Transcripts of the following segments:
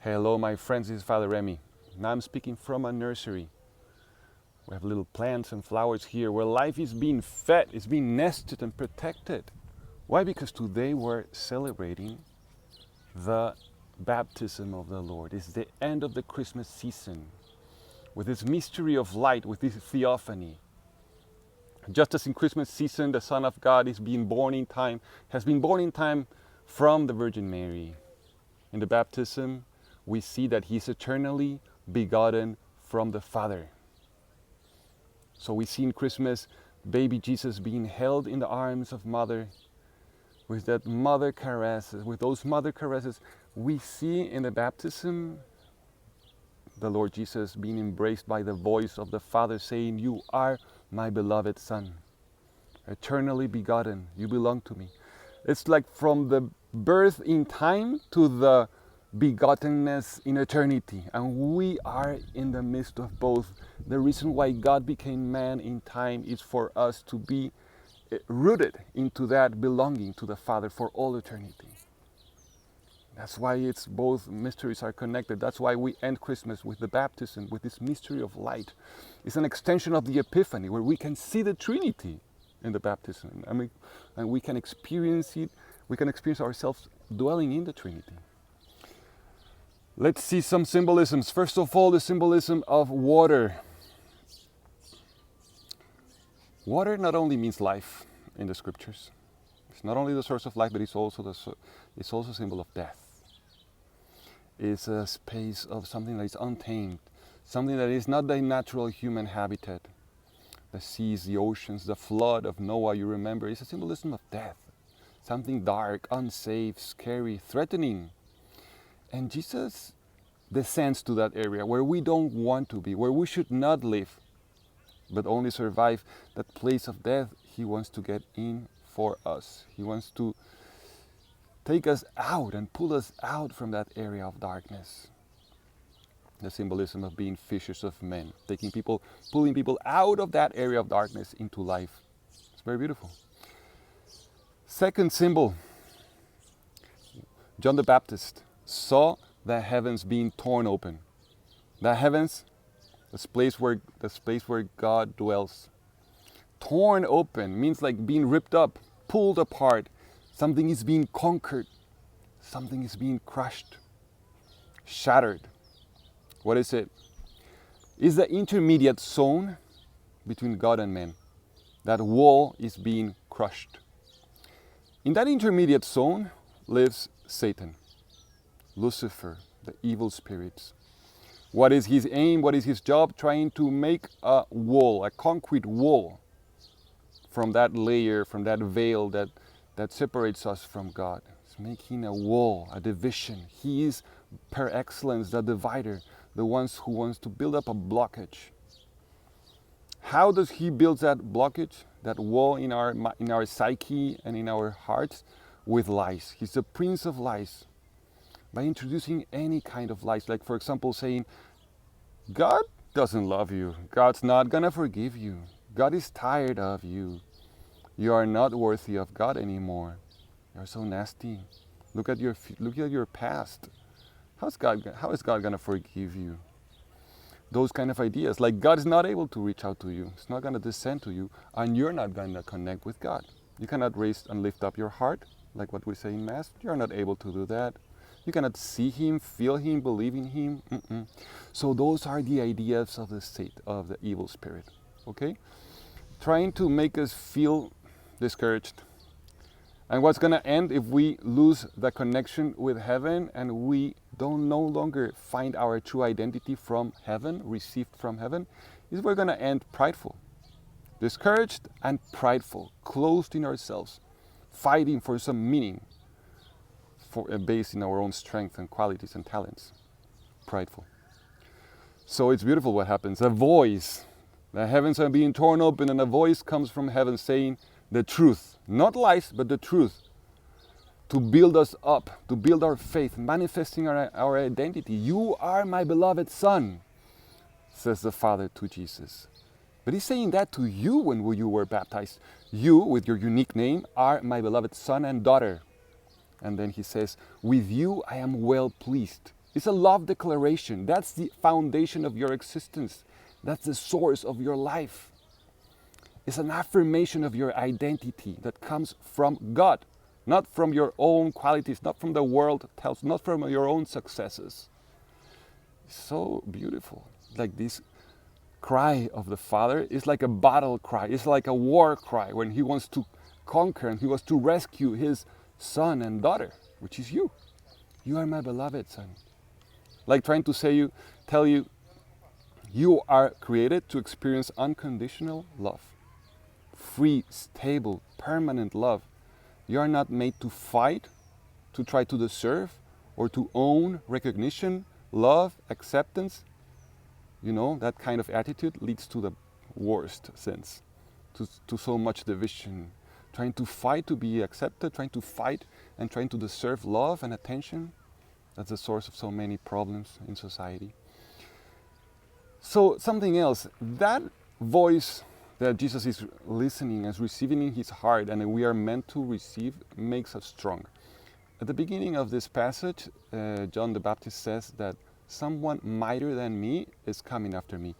Hello, my friends, this is Father Remi. Now I'm speaking from a nursery. We have little plants and flowers here where life is being fed, it's being nested and protected. Why? Because today we're celebrating the baptism of the Lord. It's the end of the Christmas season with this mystery of light, with this theophany. Just as in Christmas season, the Son of God is being born in time, has been born in time from the Virgin Mary. In the baptism, we see that He is eternally begotten from the Father. So we see in Christmas baby Jesus being held in the arms of mother, with that mother caresses, with those mother caresses. We see in the baptism the Lord Jesus being embraced by the voice of the Father saying, "You are my beloved Son, eternally begotten, you belong to me." It's like from the birth in time to the begottenness in eternity, and we are in the midst of both. The reason why God became man in time is for us to be rooted into that belonging to the Father for all eternity. That's why it's both mysteries are connected. That's why we end Christmas with the baptism, with this mystery of light. It's an extension of the Epiphany, where we can see the Trinity in the baptism. And we can experience it. We can experience ourselves dwelling in the Trinity. Let's see some symbolisms. First of all, the symbolism of water. Water not only means life in the scriptures. It's not only the source of life, but it's also a symbol of death. It's a space of something that is untamed, something that is not the natural human habitat. The seas, the oceans, the flood of Noah, you remember, is a symbolism of death. Something dark, unsafe, scary, threatening. And Jesus descends to that area where we don't want to be, where we should not live, but only survive that place of death. He wants to get in for us. He wants to take us out and pull us out from that area of darkness. The symbolism of being fishers of men, pulling people out of that area of darkness into life. It's very beautiful. Second symbol, John the Baptist saw the heavens being torn open. The heavens, this place where God dwells. Torn open means like being ripped up, pulled apart. Something is being conquered. Something is being crushed, shattered. What is it? It's the intermediate zone between God and man. That wall is being crushed. In that intermediate zone lives Satan, Lucifer, the evil spirits. What is his aim? What is his job? Trying to make a wall, a concrete wall from that layer, from that veil that separates us from God. It's making a wall, a division. He is per excellence the divider, the ones who wants to build up a blockage. How does he build that blockage, that wall in our psyche and in our hearts? With lies. He's the prince of lies. By introducing any kind of lies, like for example saying, God doesn't love you. God's not gonna forgive you. God is tired of you. You are not worthy of God anymore. You're so nasty. Look at your past. How is God gonna forgive you? Those kind of ideas, like God is not able to reach out to you. It's not gonna descend to you, and you're not gonna connect with God. You cannot raise and lift up your heart, like what we say in Mass. You're not able to do that. You cannot see Him, feel Him, believe in Him. So those are the ideas of the state of the evil spirit. Okay, trying to make us feel discouraged. And what's going to end if we lose the connection with heaven and we don't no longer find our true identity from heaven, received from heaven, is we're going to end prideful, discouraged and prideful, closed in ourselves, fighting for some meaning based in our own strength and qualities and talents. Prideful. So it's beautiful what happens. A voice, the heavens are being torn open, and a voice comes from heaven saying the truth, not lies, but the truth, to build us up, to build our faith, manifesting our identity. You are my beloved Son, says the Father to Jesus. But He's saying that to you when you were baptized. You, with your unique name, are my beloved son and daughter. And then He says, with you I am well pleased. It's a love declaration. That's the foundation of your existence. That's the source of your life. It's an affirmation of your identity that comes from God, not from your own qualities, not from the world tells, not from your own successes. It's so beautiful. Like this cry of the Father is like a battle cry. It's like a war cry when He wants to conquer and He wants to rescue His son and daughter, which is you. You are my beloved son. Like trying to tell you, you are created to experience unconditional love. Free, stable, permanent love. You are not made to fight, to try to deserve, or to own recognition, love, acceptance. You know, that kind of attitude leads to the worst sins, to so much division. Trying to fight to be accepted, trying to fight and trying to deserve love and attention. That's the source of so many problems in society. So something else, that voice that Jesus is listening and receiving in His heart and we are meant to receive makes us strong. At the beginning of this passage, John the Baptist says that someone mightier than me is coming after me.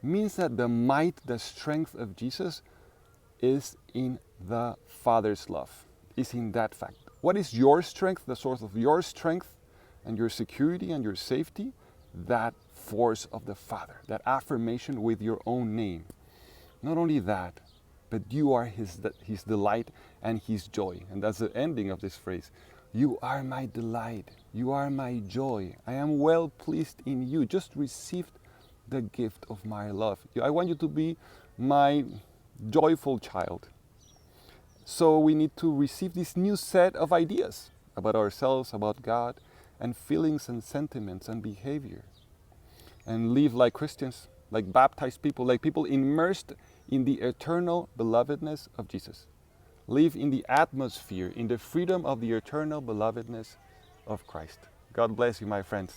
Means that the might, the strength of Jesus is in the Father's love, is in that fact. What is your strength, the source of your strength and your security and your safety? That force of the Father, that affirmation with your own name. Not only that, but you are His delight and His joy. And that's the ending of this phrase. You are my delight. You are my joy. I am well pleased in you. Just received the gift of my love. I want you to be my joyful child. So we need to receive this new set of ideas about ourselves, about God, and feelings and sentiments and behavior. And live like Christians, like baptized people, like people immersed in the eternal belovedness of Jesus. Live in the atmosphere, in the freedom of the eternal belovedness of Christ. God bless you, my friends.